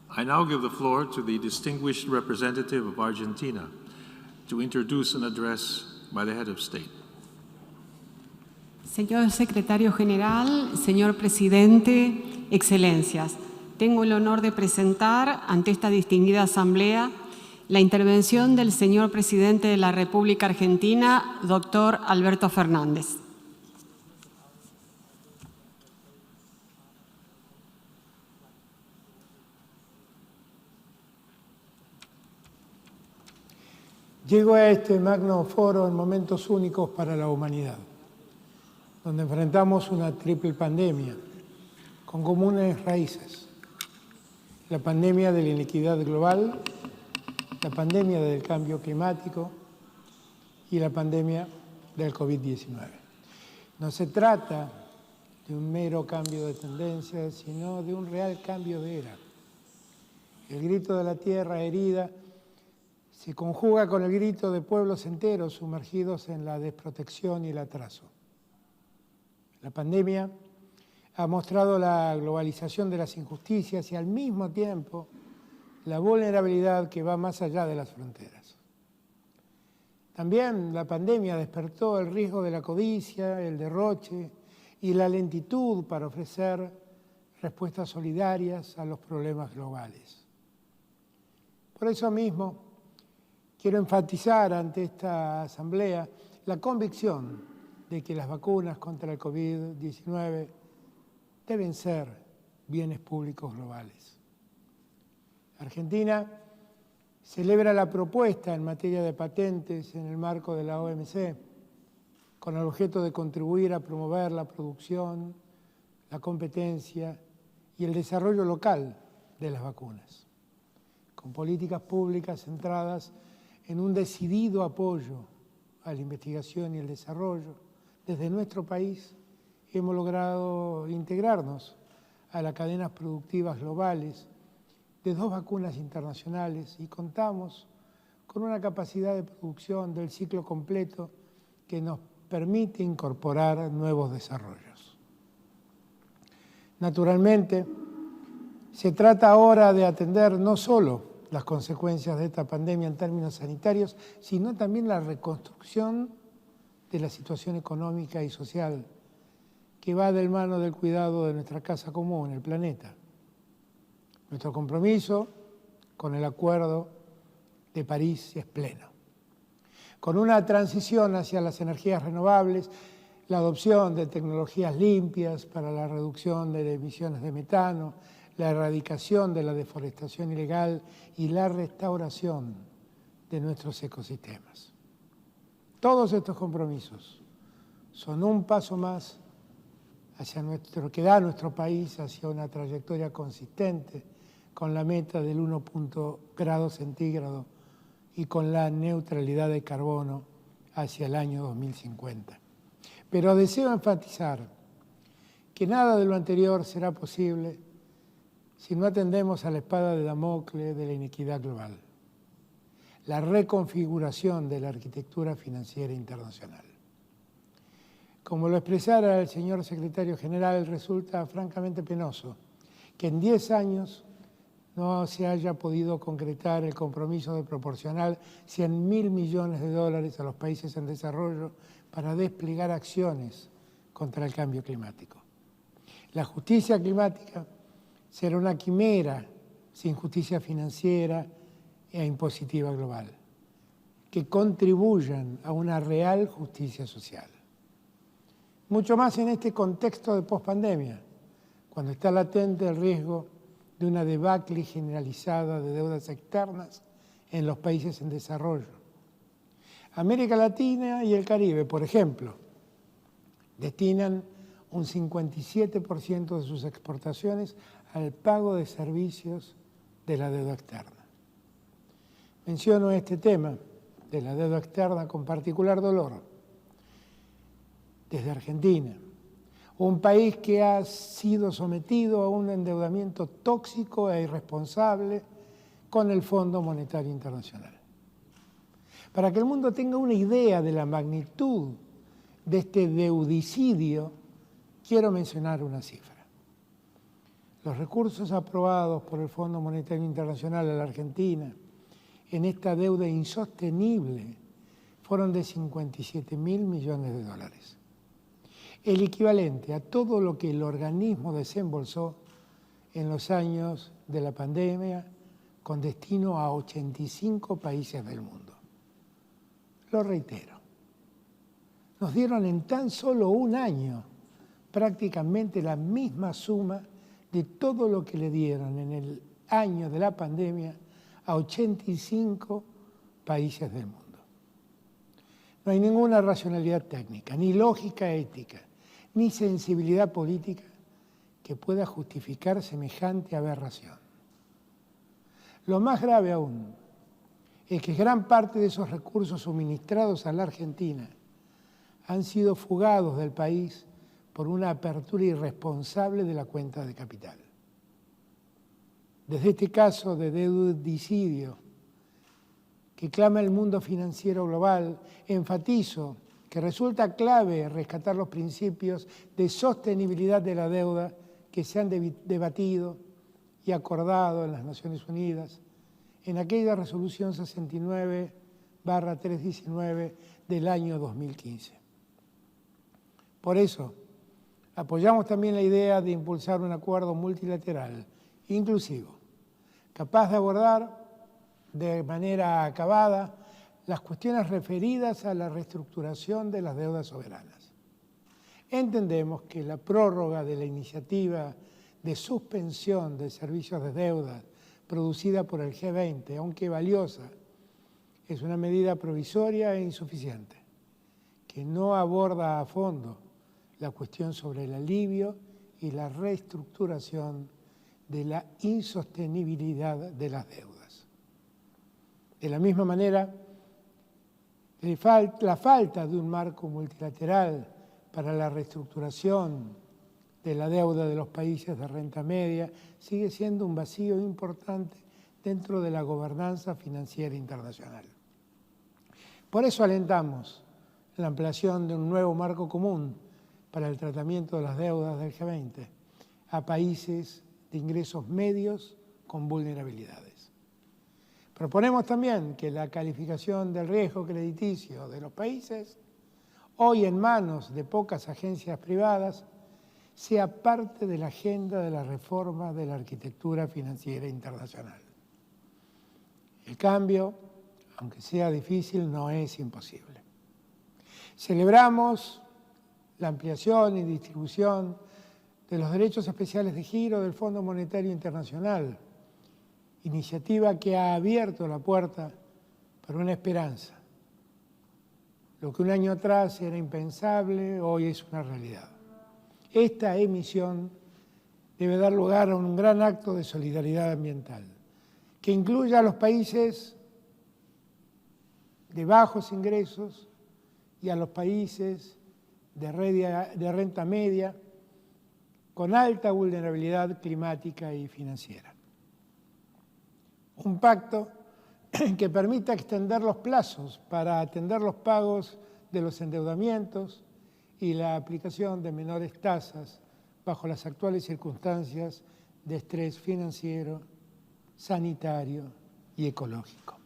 I now give the floor to the distinguished representative of Argentina to introduce an address by the head of state. Señor Secretario General, señor Presidente, Excelencias, tengo el honor de presentar ante esta distinguida Asamblea la intervención del señor Presidente de la República Argentina, doctor Alberto Fernández. Llego a este magno foro en momentos únicos para la humanidad, donde enfrentamos una triple pandemia con comunes raíces. La pandemia de la inequidad global, la pandemia del cambio climático y la pandemia del COVID-19. No se trata de un mero cambio de tendencia, sino de un real cambio de era. El grito de la tierra herida se conjuga con el grito de pueblos enteros sumergidos en la desprotección y el atraso. La pandemia ha mostrado la globalización de las injusticias y al mismo tiempo la vulnerabilidad que va más allá de las fronteras. También la pandemia despertó el riesgo de la codicia, el derroche y la lentitud para ofrecer respuestas solidarias a los problemas globales. Por eso mismo, quiero enfatizar ante esta Asamblea la convicción de que las vacunas contra el COVID-19 deben ser bienes públicos globales. Argentina celebra la propuesta en materia de patentes en el marco de la OMC, con el objeto de contribuir a promover la producción, la competencia y el desarrollo local de las vacunas, con políticas públicas centradas en un decidido apoyo a la investigación y el desarrollo. Desde nuestro país hemos logrado integrarnos a las cadenas productivas globales de 2 vacunas internacionales y contamos con una capacidad de producción del ciclo completo que nos permite incorporar nuevos desarrollos. Naturalmente, se trata ahora de atender no solo las consecuencias de esta pandemia en términos sanitarios, sino también la reconstrucción de la situación económica y social que va de la mano del cuidado de nuestra casa común, el planeta. Nuestro compromiso con el Acuerdo de París es pleno. Con una transición hacia las energías renovables, la adopción de tecnologías limpias para la reducción de emisiones de metano, la erradicación de la deforestación ilegal y la restauración de nuestros ecosistemas. Todos estos compromisos son un paso más que da a nuestro país hacia una trayectoria consistente con la meta del 1,0 centígrado y con la neutralidad de carbono hacia el año 2050. Pero deseo enfatizar que nada de lo anterior será posible si no atendemos a la espada de Damocles de la inequidad global, la reconfiguración de la arquitectura financiera internacional. Como lo expresara el señor Secretario General, resulta francamente penoso que en 10 años no se haya podido concretar el compromiso de proporcionar 100.000 millones de dólares a los países en desarrollo para desplegar acciones contra el cambio climático. La justicia climática será una quimera sin justicia financiera e impositiva global, que contribuyan a una real justicia social. Mucho más en este contexto de pospandemia, cuando está latente el riesgo de una debacle generalizada de deudas externas en los países en desarrollo. América Latina y el Caribe, por ejemplo, destinan un 57% de sus exportaciones al pago de servicios de la deuda externa. Menciono este tema de la deuda externa con particular dolor desde Argentina, un país que ha sido sometido a un endeudamiento tóxico e irresponsable con el Fondo Monetario Internacional. Para que el mundo tenga una idea de la magnitud de este deudicidio, quiero mencionar una cifra. Los recursos aprobados por el Fondo Monetario Internacional a la Argentina en esta deuda insostenible fueron de 57.000 millones de dólares, el equivalente a todo lo que el organismo desembolsó en los años de la pandemia con destino a 85 países del mundo. Lo reitero, nos dieron en tan solo un año prácticamente la misma suma de todo lo que le dieron en el año de la pandemia a 85 países del mundo. No hay ninguna racionalidad técnica, ni lógica ética, ni sensibilidad política que pueda justificar semejante aberración. Lo más grave aún es que gran parte de esos recursos suministrados a la Argentina han sido fugados del país por una apertura irresponsable de la cuenta de capital. Desde este caso de deudicidio que clama el mundo financiero global, enfatizo que resulta clave rescatar los principios de sostenibilidad de la deuda que se han debatido y acordado en las Naciones Unidas en aquella resolución 69/319 del año 2015. Por eso, apoyamos también la idea de impulsar un acuerdo multilateral inclusivo, capaz de abordar de manera acabada las cuestiones referidas a la reestructuración de las deudas soberanas. Entendemos que la prórroga de la iniciativa de suspensión de servicios de deuda producida por el G20, aunque valiosa, es una medida provisoria e insuficiente, que no aborda a fondo la cuestión sobre el alivio y la reestructuración de la insostenibilidad de las deudas. De la misma manera, la falta de un marco multilateral para la reestructuración de la deuda de los países de renta media sigue siendo un vacío importante dentro de la gobernanza financiera internacional. Por eso alentamos la ampliación de un nuevo marco común para el tratamiento de las deudas del G20 a países de ingresos medios con vulnerabilidades. Proponemos también que la calificación del riesgo crediticio de los países, hoy en manos de pocas agencias privadas, sea parte de la agenda de la reforma de la arquitectura financiera internacional. El cambio, aunque sea difícil, no es imposible. Celebramos la ampliación y distribución de los derechos especiales de giro del Fondo Monetario Internacional, iniciativa que ha abierto la puerta para una esperanza. Lo que un año atrás era impensable, hoy es una realidad. Esta emisión debe dar lugar a un gran acto de solidaridad ambiental, que incluya a los países de bajos ingresos y a los países de renta media con alta vulnerabilidad climática y financiera. Un pacto que permita extender los plazos para atender los pagos de los endeudamientos y la aplicación de menores tasas bajo las actuales circunstancias de estrés financiero, sanitario y ecológico.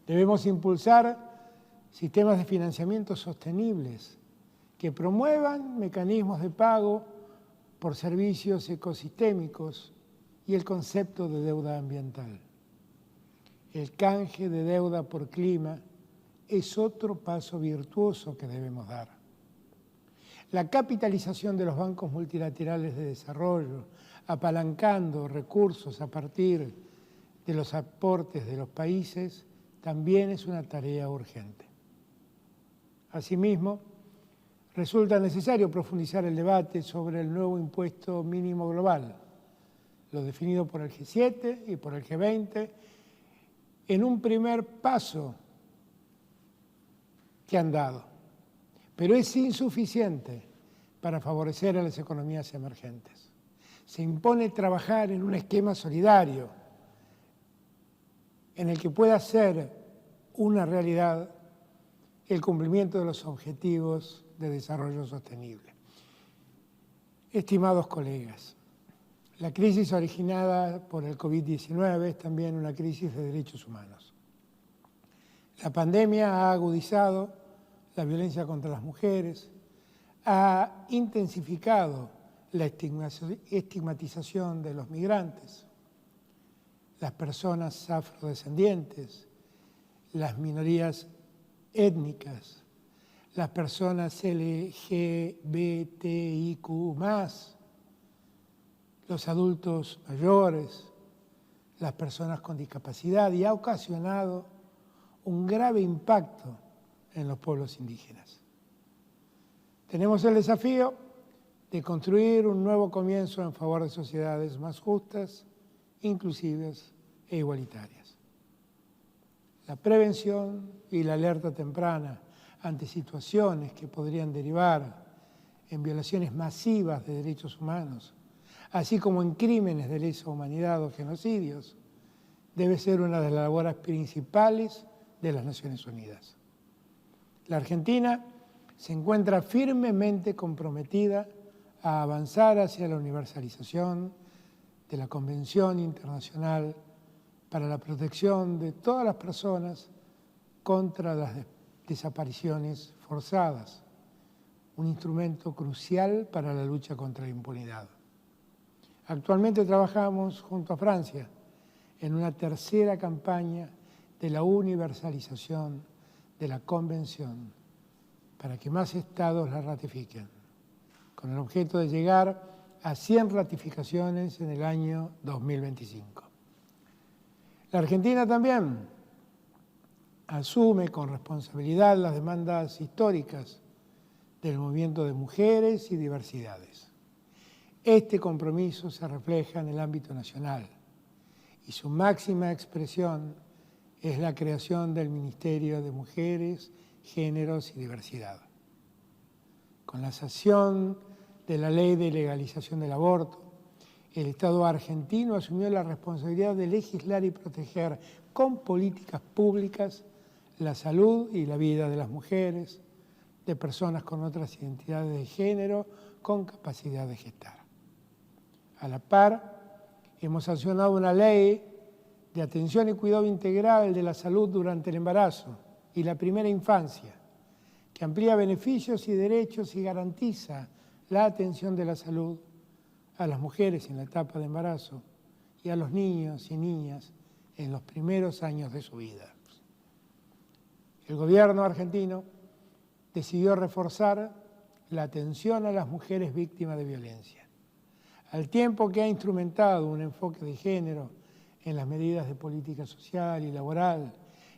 Debemos impulsar sistemas de financiamiento sostenibles que promuevan mecanismos de pago por servicios ecosistémicos y el concepto de deuda ambiental. El canje de deuda por clima es otro paso virtuoso que debemos dar. La capitalización de los bancos multilaterales de desarrollo, apalancando recursos a partir de los aportes de los países, también es una tarea urgente. Asimismo, resulta necesario profundizar el debate sobre el nuevo impuesto mínimo global, lo definido por el G7 y por el G20, en un primer paso que han dado, pero es insuficiente para favorecer a las economías emergentes. Se impone trabajar en un esquema solidario en el que pueda ser una realidad el cumplimiento de los objetivos de desarrollo sostenible. Estimados colegas, La crisis originada por el COVID-19 es también una crisis de derechos humanos. La pandemia ha agudizado la violencia contra las mujeres, ha intensificado la estigmatización de los migrantes, las personas afrodescendientes, las minorías étnicas, las personas LGBTIQ+, los adultos mayores, las personas con discapacidad, y ha ocasionado un grave impacto en los pueblos indígenas. Tenemos el desafío de construir un nuevo comienzo en favor de sociedades más justas, inclusivas e igualitarias. La prevención y la alerta temprana ante situaciones que podrían derivar en violaciones masivas de derechos humanos, así como en crímenes de lesa humanidad o genocidios, debe ser una de las labores principales de las Naciones Unidas. La Argentina se encuentra firmemente comprometida a avanzar hacia la universalización de la Convención Internacional para la Protección de todas las personas contra las desapariciones forzadas, un instrumento crucial para la lucha contra la impunidad. Actualmente trabajamos junto a Francia en una tercera campaña de la universalización de la Convención para que más estados la ratifiquen, con el objeto de llegar a 100 ratificaciones en el año 2025. La Argentina también asume con responsabilidad las demandas históricas del movimiento de mujeres y diversidades. Este compromiso se refleja en el ámbito nacional y su máxima expresión es la creación del Ministerio de Mujeres, Géneros y Diversidad. Con la sanción de la Ley de Legalización del Aborto, el Estado argentino asumió la responsabilidad de legislar y proteger con políticas públicas la salud y la vida de las mujeres, de personas con otras identidades de género con capacidad de gestar. A la par, hemos sancionado una ley de atención y cuidado integral de la salud durante el embarazo y la primera infancia, que amplía beneficios y derechos y garantiza la atención de la salud a las mujeres en la etapa de embarazo y a los niños y niñas en los primeros años de su vida. El gobierno argentino decidió reforzar la atención a las mujeres víctimas de violencia, al tiempo que ha instrumentado un enfoque de género en las medidas de política social y laboral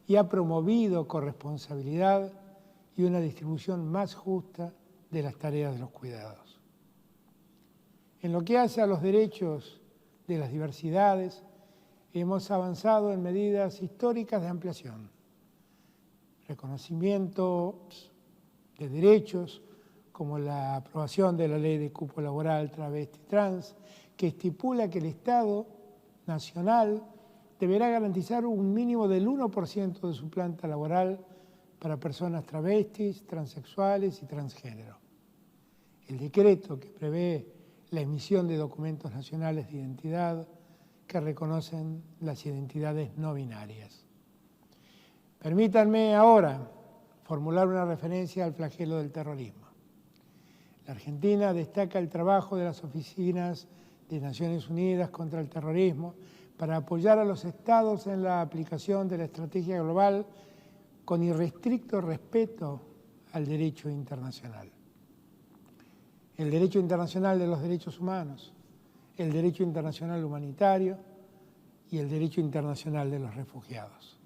y ha promovido corresponsabilidad y una distribución más justa de las tareas de los cuidados. En lo que hace a los derechos de las diversidades, hemos avanzado en medidas históricas de ampliación, reconocimiento de derechos, como la aprobación de la Ley de Cupo Laboral Travesti Trans, que estipula que el Estado nacional deberá garantizar un mínimo del 1% de su planta laboral para personas travestis, transexuales y transgénero. El decreto que prevé la emisión de documentos nacionales de identidad que reconocen las identidades no binarias. Permítanme ahora formular una referencia al flagelo del terrorismo. La Argentina destaca el trabajo de las oficinas de Naciones Unidas contra el terrorismo para apoyar a los estados en la aplicación de la estrategia global con irrestricto respeto al derecho internacional. El derecho internacional de los derechos humanos, el derecho internacional humanitario y el derecho internacional de los refugiados.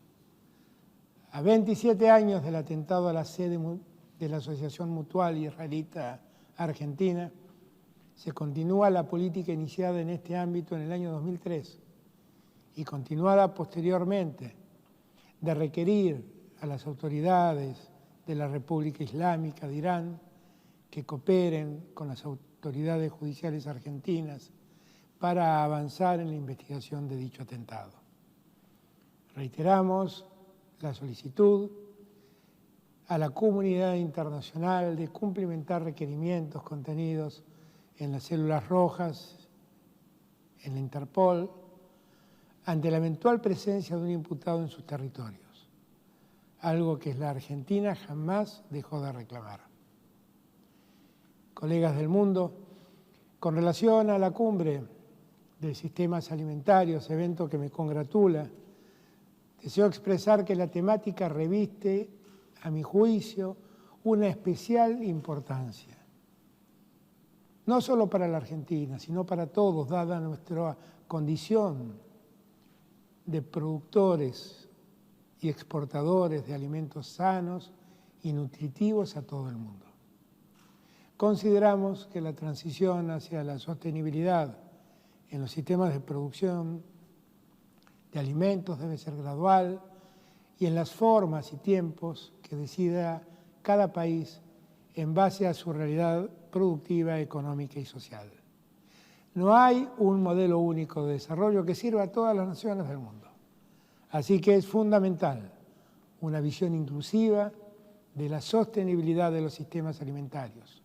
A 27 años del atentado a la sede de la Asociación Mutual Israelita Argentina, se continúa la política iniciada en este ámbito en el año 2003 y continuada posteriormente de requerir a las autoridades de la República Islámica de Irán que cooperen con las autoridades judiciales argentinas para avanzar en la investigación de dicho atentado. Reiteramos la solicitud a la comunidad internacional de cumplimentar requerimientos contenidos en las células rojas en la Interpol ante la eventual presencia de un imputado en sus territorios, algo que la Argentina jamás dejó de reclamar. Colegas del mundo, con relación a la cumbre de sistemas alimentarios, evento que me congratula, deseo expresar que la temática reviste, a mi juicio, una especial importancia. No solo para la Argentina, sino para todos, dada nuestra condición de productores y exportadores de alimentos sanos y nutritivos a todo el mundo. Consideramos que la transición hacia la sostenibilidad en los sistemas de producción de alimentos debe ser gradual y en las formas y tiempos que decida cada país en base a su realidad productiva, económica y social. No hay un modelo único de desarrollo que sirva a todas las naciones del mundo. Así que es fundamental una visión inclusiva de la sostenibilidad de los sistemas alimentarios,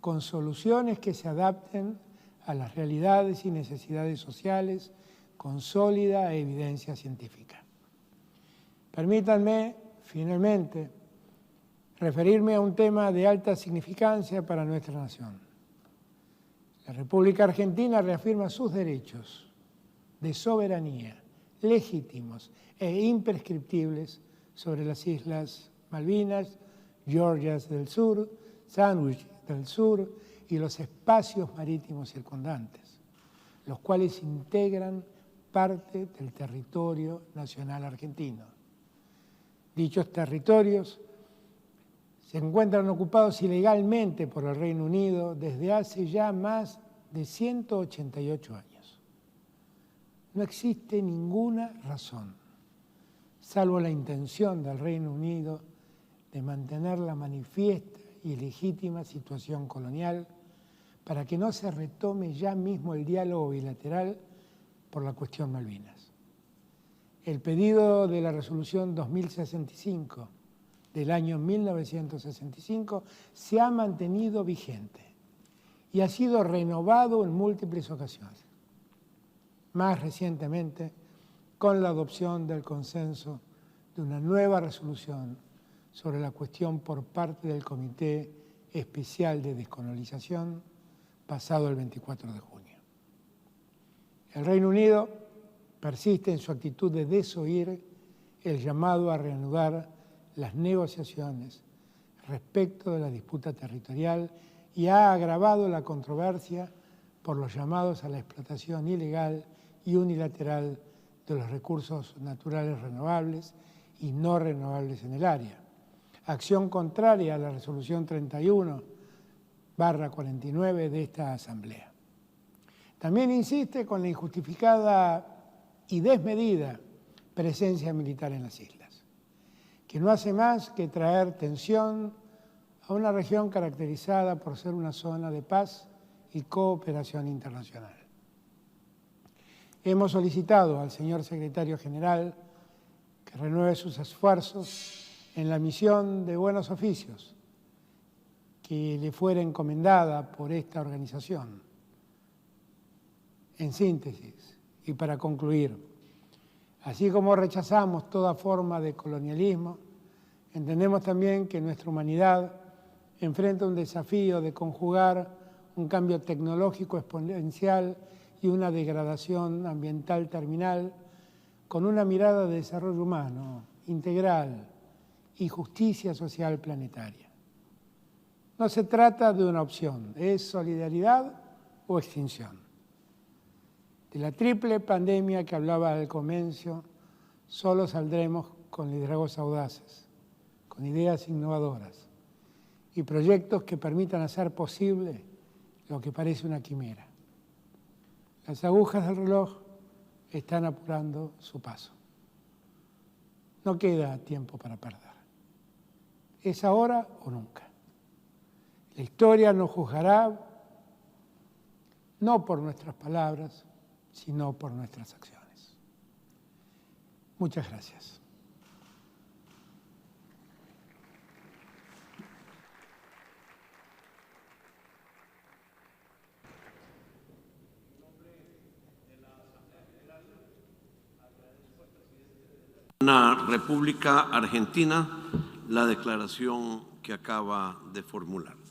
con soluciones que se adapten a las realidades y necesidades sociales con sólida evidencia científica. Permítanme, finalmente, referirme a un tema de alta significancia para nuestra nación. La República Argentina reafirma sus derechos de soberanía legítimos e imprescriptibles sobre las Islas Malvinas, Georgias del Sur, Sandwich del Sur y los espacios marítimos circundantes, los cuales integran parte del territorio nacional argentino. Dichos territorios se encuentran ocupados ilegalmente por el Reino Unido desde hace ya más de 188 años. No existe ninguna razón, salvo la intención del Reino Unido de mantener la manifiesta y legítima situación colonial para que no se retome ya mismo el diálogo bilateral por la cuestión Malvinas. El pedido de la resolución 2065 del año 1965 se ha mantenido vigente y ha sido renovado en múltiples ocasiones. Más recientemente, con la adopción del consenso de una nueva resolución sobre la cuestión por parte del Comité Especial de Descolonización, pasado el 24 de junio. El Reino Unido persiste en su actitud de desoír el llamado a reanudar las negociaciones respecto de la disputa territorial y ha agravado la controversia por los llamados a la explotación ilegal y unilateral de los recursos naturales renovables y no renovables en el área. Acción contraria a la resolución 31/49 de esta Asamblea. También insiste con la injustificada y desmedida presencia militar en las islas, que no hace más que traer tensión a una región caracterizada por ser una zona de paz y cooperación internacional. Hemos solicitado al señor secretario general que renueve sus esfuerzos en la misión de buenos oficios que le fuera encomendada por esta organización. En síntesis, y para concluir, así como rechazamos toda forma de colonialismo, entendemos también que nuestra humanidad enfrenta un desafío de conjugar un cambio tecnológico exponencial y una degradación ambiental terminal con una mirada de desarrollo humano, integral y justicia social planetaria. No se trata de una opción, es solidaridad o extinción. De la triple pandemia que hablaba al comienzo, solo saldremos con liderazgos audaces, con ideas innovadoras y proyectos que permitan hacer posible lo que parece una quimera. Las agujas del reloj están apurando su paso. No queda tiempo para perder. Es ahora o nunca. La historia nos juzgará no por nuestras palabras, sino por nuestras acciones. Muchas gracias. República Argentina la declaración que acaba de formular.